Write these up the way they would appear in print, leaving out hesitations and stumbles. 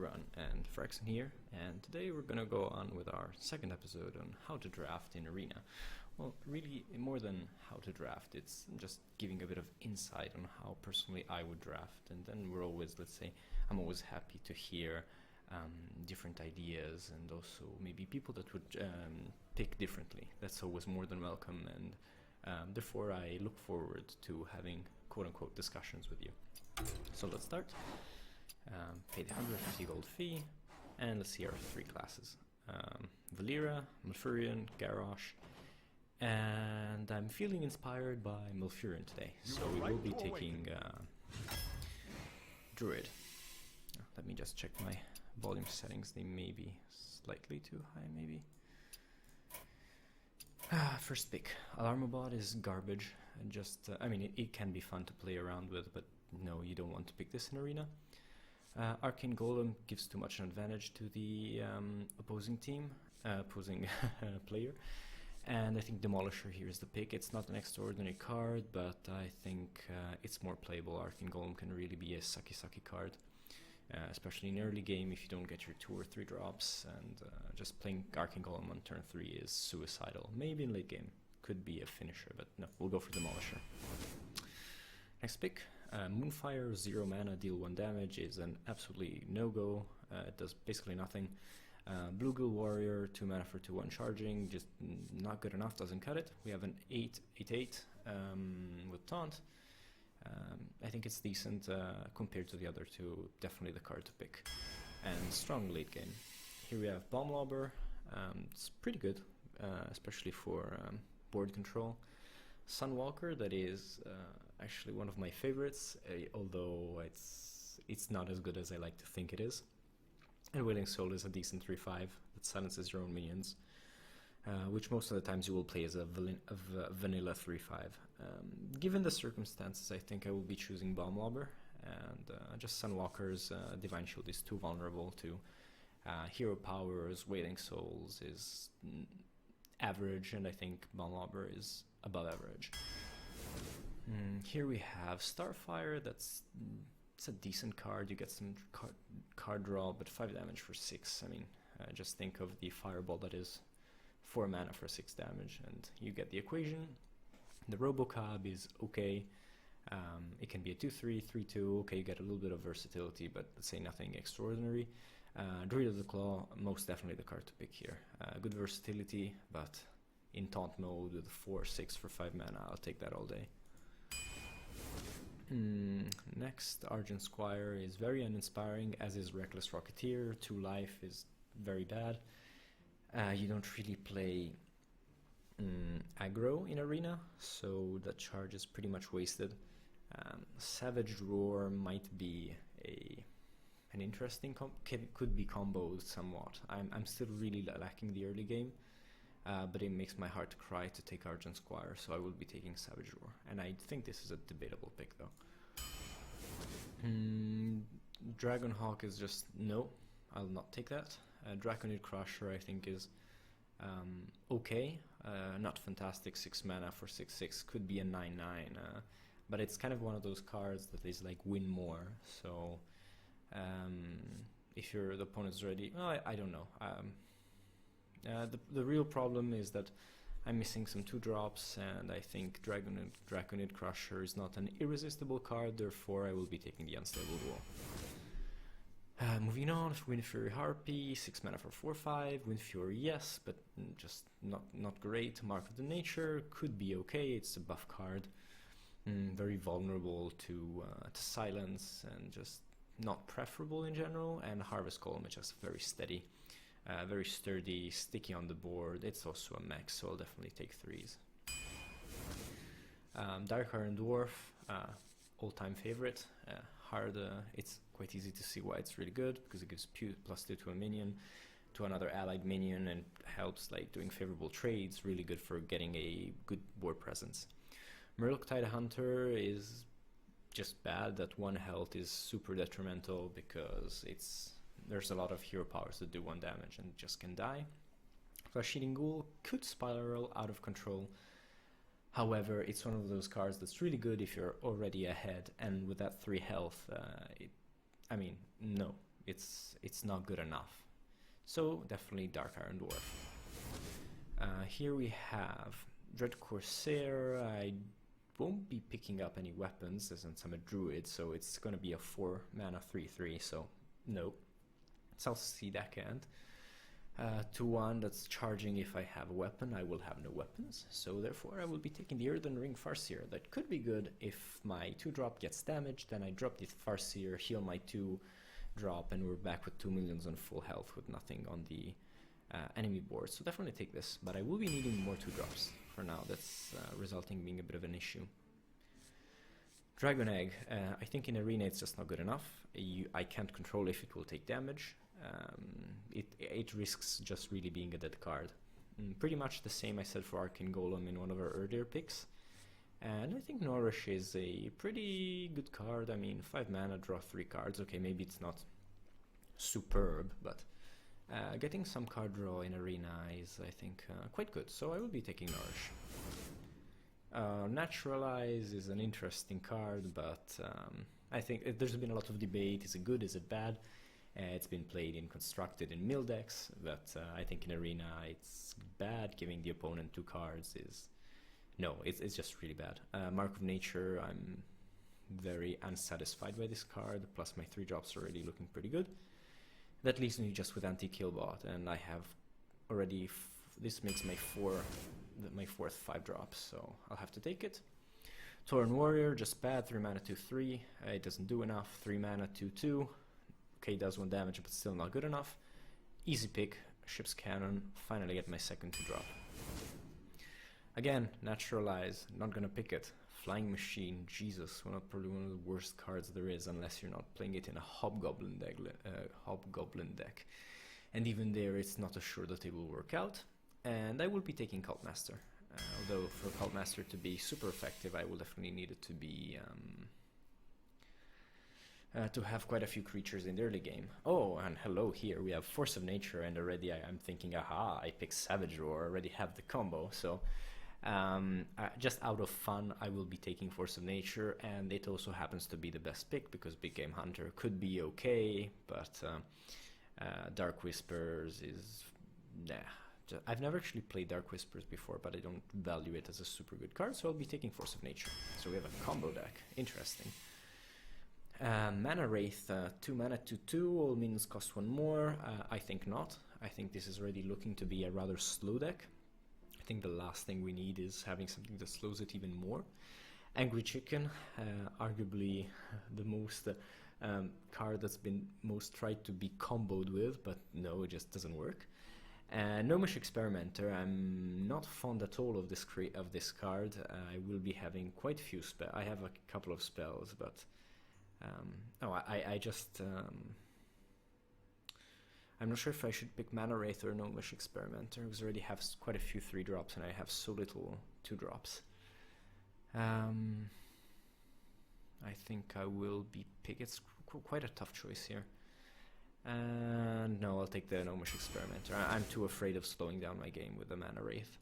everyone, and Fraxon here, and today we're gonna go on with our second episode on how to draft in Arena. Well, really, more than how to draft, it's just giving a bit of insight on how personally I would draft, and then we're always, let's say, I'm always happy to hear different ideas, and also maybe people that would pick differently. That's always more than welcome, and therefore I look forward to having quote-unquote discussions with you. So let's start. Pay the 150 gold fee, and let's see our three classes. Valera, Malfurion, Garrosh, and I'm feeling inspired by Malfurion today, so we will be taking Druid. Let me just check my volume settings, they may be slightly too high, maybe. First pick. Alarmobot is garbage, and just, I mean, it can be fun to play around with, but no, you don't want to pick this in Arena. Arcane Golem gives too much an advantage to the opposing team, opposing player, and I think Demolisher here is the pick. It's not an extraordinary card, but I think it's more playable. Arcane Golem can really be a sucky card, especially in early game if you don't get your 2 or 3 drops, and just playing Arcane Golem on turn 3 is suicidal. Maybe in late game could be a finisher, but no, we'll go for Demolisher. Next pick. Moonfire, 0 mana, deal 1 damage is an absolutely no-go. It does basically nothing. Bluegill Warrior, 2 mana for 2/1 charging, just not good enough, doesn't cut it. We have an 8/8/8 with Taunt. I think it's decent compared to the other two, definitely the card to pick. And strong late game. Here we have Bomb Lobber, it's pretty good, especially for board control. Sunwalker, that is actually one of my favorites, although it's not as good as I like to think it is. And Wailing Soul is a decent 3/5 that silences your own minions, which most of the times you will play as a vanilla 3/5. Given the circumstances, I think I will be choosing Bomb Lobber, and just Sunwalker's Divine Shield is too vulnerable to Hero Powers. Wailing Souls is average, and I think Bomb Lobber is above average. Here we have Starfire. It's a decent card. You get some card draw, but 5 damage for 6. I mean, just think of the fireball that is 4 mana for 6 damage, and you get the equation. The Robocab is okay. It can be a 2/3, 3/2. Okay, you get a little bit of versatility, but let's say nothing extraordinary. Druid of the Claw, most definitely the card to pick here. Good versatility, but in taunt mode with 4/6 for 5 mana, I'll take that all day. Next, Argent Squire is very uninspiring, as is Reckless Rocketeer. 2 life is very bad. You don't really play aggro in Arena, so the charge is pretty much wasted. Savage Roar might be an interesting could be comboed somewhat. I'm still really lacking the early game, but it makes my heart cry to take Argent Squire, so I will be taking Savage Roar, and I think this is a debatable pick though. Dragonhawk is just no, I'll not take that. Draconid Crusher I think is okay, not fantastic. 6 mana for 6/6 could be a 9/9, but it's kind of one of those cards that is like win more, so if the opponent's ready, well, I don't know. The real problem is that I'm missing some 2 drops, and I think Draconid Crusher is not an irresistible card, therefore I will be taking the Unstable Duel. Moving on, Windfury Harpy, 6 mana for 4/5. Windfury, yes, but just not great. Mark of the Nature could be okay, it's a buff card. Very vulnerable to silence, and just not preferable in general. And Harvest Golem is just very steady. Very sturdy, sticky on the board. It's also a mech, so I'll definitely take 3s. Dark Iron Dwarf, all-time favorite. It's quite easy to see why it's really good, because it gives +2 to a minion, to another allied minion, and helps like doing favorable trades. Really good for getting a good board presence. Murloc-Tide Hunter is just bad. That 1 health is super detrimental, because there's a lot of hero powers that do 1 damage and just can die. Flesh-Eating Ghoul could spiral out of control. However, it's one of those cards that's really good if you're already ahead, and with that 3 health, I mean, no. it's not good enough. So definitely Dark Iron Dwarf. Here we have Dread Corsair. I won't be picking up any weapons since I'm a Druid, so it's gonna be a 4 mana 3/3, so no. South Sea Deckhand. 2/1 that's charging. If I have a weapon, I will have no weapons, so therefore I will be taking the Earthen Ring Farseer. That could be good if my 2-drop gets damaged, then I drop the Farseer, heal my 2-drop, and we're back with 2 millions on full health with nothing on the enemy board. So definitely take this, but I will be needing more 2-drops for now. That's resulting in being a bit of an issue. Dragon Egg. I think in Arena it's just not good enough. I can't control if it will take damage. It risks just really being a dead card. Pretty much the same I said for Arcane Golem in one of our earlier picks. And I think Nourish is a pretty good card. I mean, 5 mana, draw 3 cards. Okay, maybe it's not superb, but getting some card draw in Arena is, I think, quite good. So I will be taking Nourish. Naturalize is an interesting card, but I think there's been a lot of debate. Is it good? Is it bad? It's been played in Constructed in mill decks, but I think in Arena it's bad. Giving the opponent 2 cards is... No, it's just really bad. Mark of Nature, I'm very unsatisfied by this card, plus my 3-drops are already looking pretty good. That leaves me just with Anti-Killbot, and I have already... this makes my 4th 5-drop, so I'll have to take it. Tauren Warrior, just bad, 3 mana 2/3. It doesn't do enough. 3 mana 2/2. Okay, does 1 damage, but still not good enough. Easy pick, Ship's Cannon, finally get my second 2-drop. Again, Naturalize, not gonna pick it. Flying Machine, Jesus, probably one of the worst cards there is, unless you're not playing it in a Hobgoblin deck. And even there, it's not assured that it will work out. And I will be taking Cult Master. Although for Cult Master to be super effective, I will definitely need it to be... to have quite a few creatures in the early game. Oh, and hello, here we have Force of Nature, and already I'm thinking, aha, I pick Savage Roar, already have the combo. So just out of fun, I will be taking Force of Nature, and it also happens to be the best pick because Big Game Hunter could be okay, but Dark Whispers is... nah. I've never actually played Dark Whispers before, but I don't value it as a super good card, so I'll be taking Force of Nature. So we have a combo deck. Interesting. Mana Wraith, 2 mana 2/2, all minions cost 1 more. I think not. I think this is already looking to be a rather slow deck. I think the last thing we need is having something that slows it even more. Angry Chicken, arguably the most card that's been most tried to be comboed with, but no, it just doesn't work. Gnomish Experimenter, I'm not fond at all of this card. I will be having quite a few spells. I have a couple of spells, but I'm not sure if I should pick Mana Wraith or Gnomish Experimenter, because I already have quite a few 3-drops and I have so little 2-drops. I think I will be it's quite a tough choice here. No, I'll take the Gnomish Experimenter. I'm too afraid of slowing down my game with the Mana Wraith.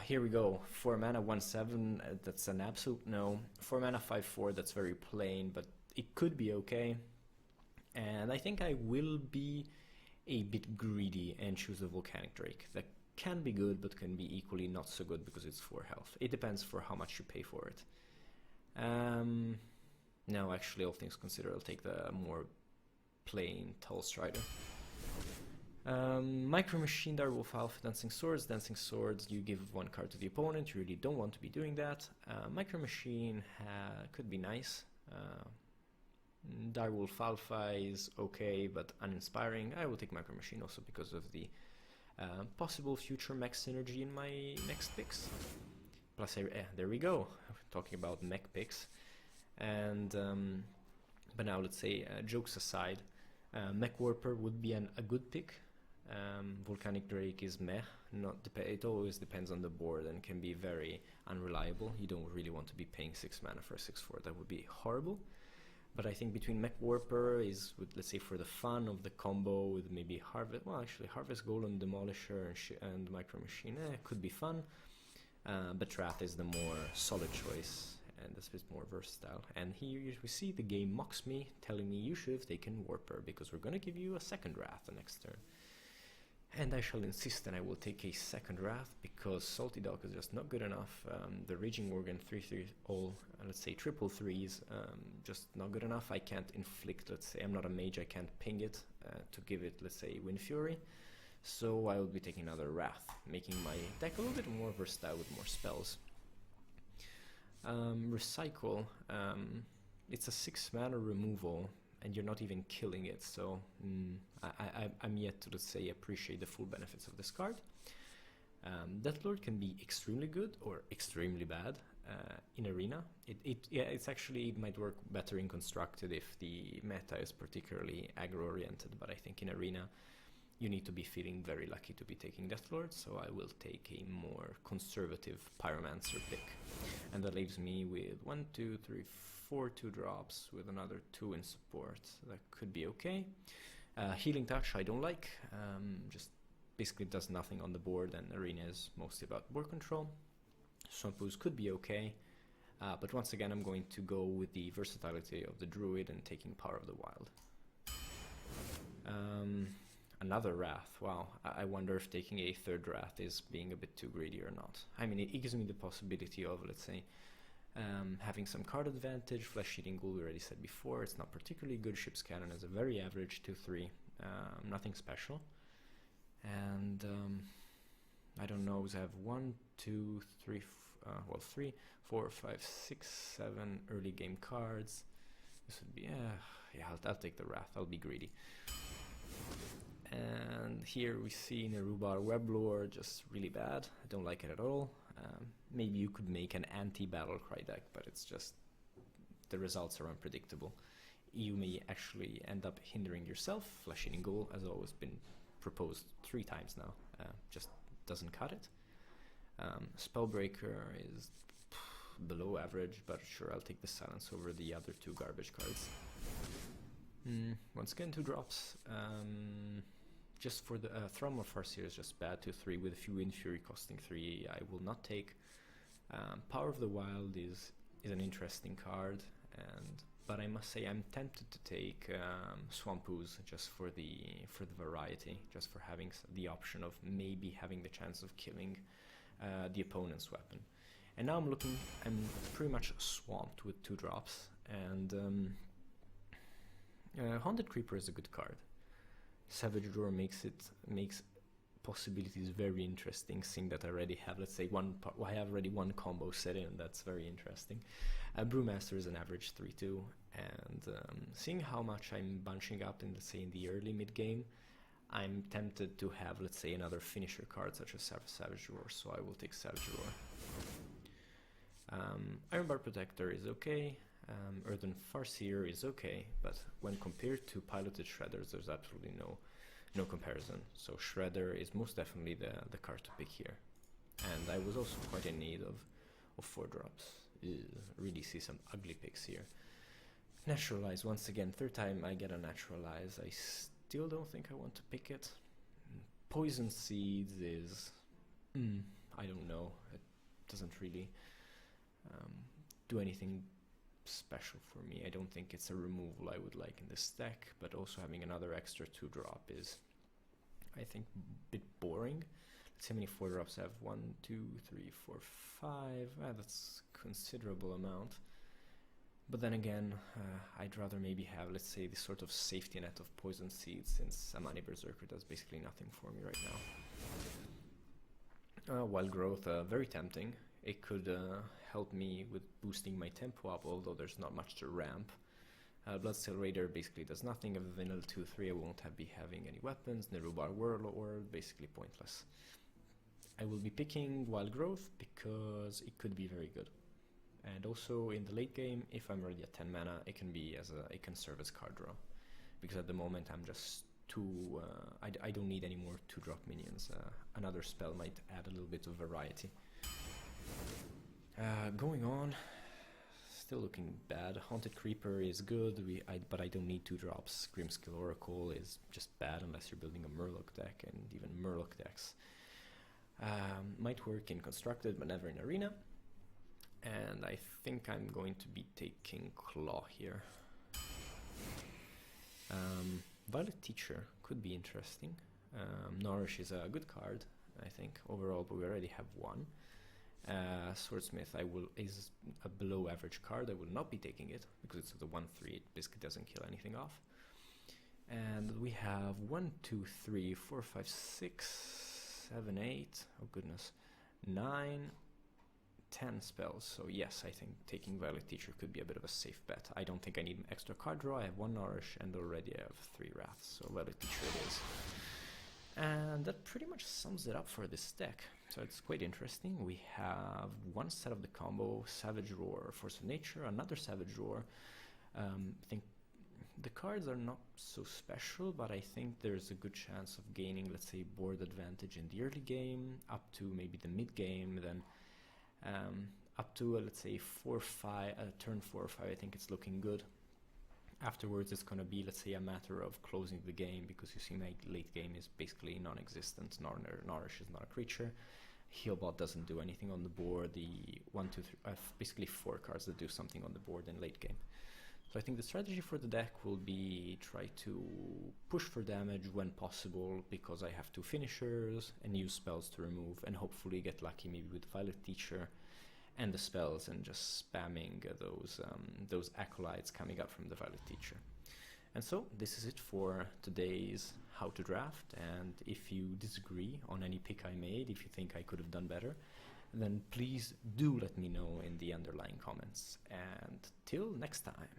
Here we go. 4 mana 1/7, that's an absolute no. 4 mana 5/4, that's very plain, but it could be okay. And I think I will be a bit greedy and choose the Volcanic Drake. That can be good, but can be equally not so good because it's 4 health. It depends for how much you pay for it. No, actually, all things considered, I'll take the more plain Tall Strider. Micro Machine, Direwolf Alpha, Dancing Swords, you give 1 card to the opponent, you really don't want to be doing that. Micro Machine could be nice. Direwolf Alpha is okay, but uninspiring. I will take Micro Machine also because of the possible future mech synergy in my next picks. Plus, there we go, talking about mech picks. And, but now let's say, jokes aside, Mech Warper would be a good pick. Volcanic Drake is meh. It always depends on the board and can be very unreliable. You don't really want to be paying 6 mana for a 6/4. That would be horrible. But I think between Mech Warper is, let's say, for the fun of the combo with maybe Harvest. Well, actually, Harvest Golem, Demolisher, and Micro Machine could be fun. But Wrath is the more solid choice. and that's a bit more versatile. And here we see the game mocks me, telling me you should have taken Warper, because we're gonna give you a second Wrath the next turn. And I shall insist and I will take a second Wrath, because Salty Dog is just not good enough. The Raging Worgen 3/3 all, let's say triple threes, just not good enough. I can't inflict, let's say, I'm not a mage, I can't ping it to give it, let's say, Wind Fury. So I will be taking another Wrath, making my deck a little bit more versatile with more spells. Recycle, it's a 6 mana removal, and you're not even killing it, so I'm yet to, let's say, appreciate the full benefits of this card. Deathlord can be extremely good or extremely bad in Arena. It might work better in Constructed if the meta is particularly aggro-oriented, but I think in Arena you need to be feeling very lucky to be taking Deathlord, so I will take a more conservative Pyromancer pick. And that leaves me with 1, 2, 3, 4 2-drops with another 2 in support. That could be okay. Healing Touch I don't like, just basically does nothing on the board, and Arena is mostly about board control. Swamp Ooze could be okay, but once again I'm going to go with the versatility of the Druid and taking Power of the Wild. Another Wrath, wow, I wonder if taking a third Wrath is being a bit too greedy or not. I mean, it gives me the possibility of, let's say, having some card advantage. Flesh Eating Ghoul, we already said before, it's not particularly good. Ship's Cannon is a very average 2/3, nothing special. And I don't know, I have 1, 2, 3, 3, 4, 5, 6, 7 early game cards. This would be, yeah, I'll take the Wrath, I'll be greedy. And here we see Nerubar Weblore, just really bad. I don't like it at all. Maybe you could make an anti-Battlecry deck, but it's just, the results are unpredictable. You may actually end up hindering yourself. Flesh Eating Ghoul has always been proposed 3 times now, just doesn't cut it. Spellbreaker is below average, but sure, I'll take the Silence over the other 2 garbage cards. Once again, 2 drops. Just for the Thrum of Farseer is just bad, 2/3 with a few Wind Fury costing 3. I will not take. Power of the Wild is an interesting card, but I must say I'm tempted to take Swamp Ooze just for the variety, just for having the option of maybe having the chance of killing the opponent's weapon. And now I'm pretty much swamped with 2 drops, and Haunted Creeper is a good card. Savage Roar makes possibilities very interesting, seeing that I already have, let's say, I have already 1 combo set in. That's very interesting. Brewmaster is an average 3/2, and seeing how much I'm bunching up in, let's say, in the early mid game, I'm tempted to have, let's say, another finisher card such as Savage Roar, so I will take Savage Roar. Ironbar Protector is okay. Earthen Farseer is okay, but when compared to piloted Shredders, there's absolutely no comparison. So Shredder is most definitely the card to pick here. And I was also quite in need of 4 drops. Really see some ugly picks here. Naturalize, once again, 3rd time I get a Naturalize. I still don't think I want to pick it. Poison Seeds is, I don't know, it doesn't really do anything special for me. I don't think it's a removal I would like in this deck, but also having another extra 2-drop is, I think, a bit boring. Let's see how many 4-drops I have. 1, 2, 3, 4, 5. That's a considerable amount. But then again, I'd rather maybe have, let's say, this sort of safety net of Poison Seeds, since Amani Berserker does basically nothing for me right now. Wild Growth, very tempting. It could help me with boosting my tempo up, although there's not much to ramp. Bloodsteel Raider basically does nothing. Of Vanilla 2/3, I won't be having any weapons. Nerubar Warlord, basically pointless. I will be picking Wild Growth because it could be very good. And also in the late game, if I'm already at 10 mana, it can serve as card draw. Because at the moment I'm just too, I don't need any more 2-drop minions. Another spell might add a little bit of variety. Going on, still looking bad. Haunted Creeper is good, but I don't need 2 drops. Grimskill Oracle is just bad unless you're building a Murloc deck, and even Murloc decks might work in Constructed but never in Arena. And I think I'm going to be taking Claw here. Violet Teacher could be interesting. Nourish is a good card, I think, overall, but we already have one. Swordsmith is a below average card. I will not be taking it because it's the 1/3. It basically doesn't kill anything off. And we have 1, 2, 3, 4, 5, 6, 7, 8. Oh goodness, 9, 10 spells. So yes, I think taking Violet Teacher could be a bit of a safe bet. I don't think I need an extra card draw. I have 1 Nourish and already I have 3 Wraths. So Violet Teacher it is. And that pretty much sums it up for this deck. So it's quite interesting. We have one set of the combo, Savage Roar, Force of Nature, another Savage Roar. I think the cards are not so special, but I think there's a good chance of gaining, let's say, board advantage in the early game, up to maybe the mid game, then up to, let's say, turn 4 or 5, I think it's looking good. Afterwards, it's going to be, let's say, a matter of closing the game, because you see my late game is basically non-existent. Nourish is not a creature. Healbot doesn't do anything on the board. The 1, 2, 3, I have basically 4 cards that do something on the board in late game. So I think the strategy for the deck will be try to push for damage when possible, because I have 2 finishers and use spells to remove, and hopefully get lucky maybe with Violet Teacher and the spells, and just spamming those acolytes coming up from the Violet Teacher. And so this is it for today's How to Draft, and if you disagree on any pick I made, if you think I could have done better, then please do let me know in the underlying comments. And till next time.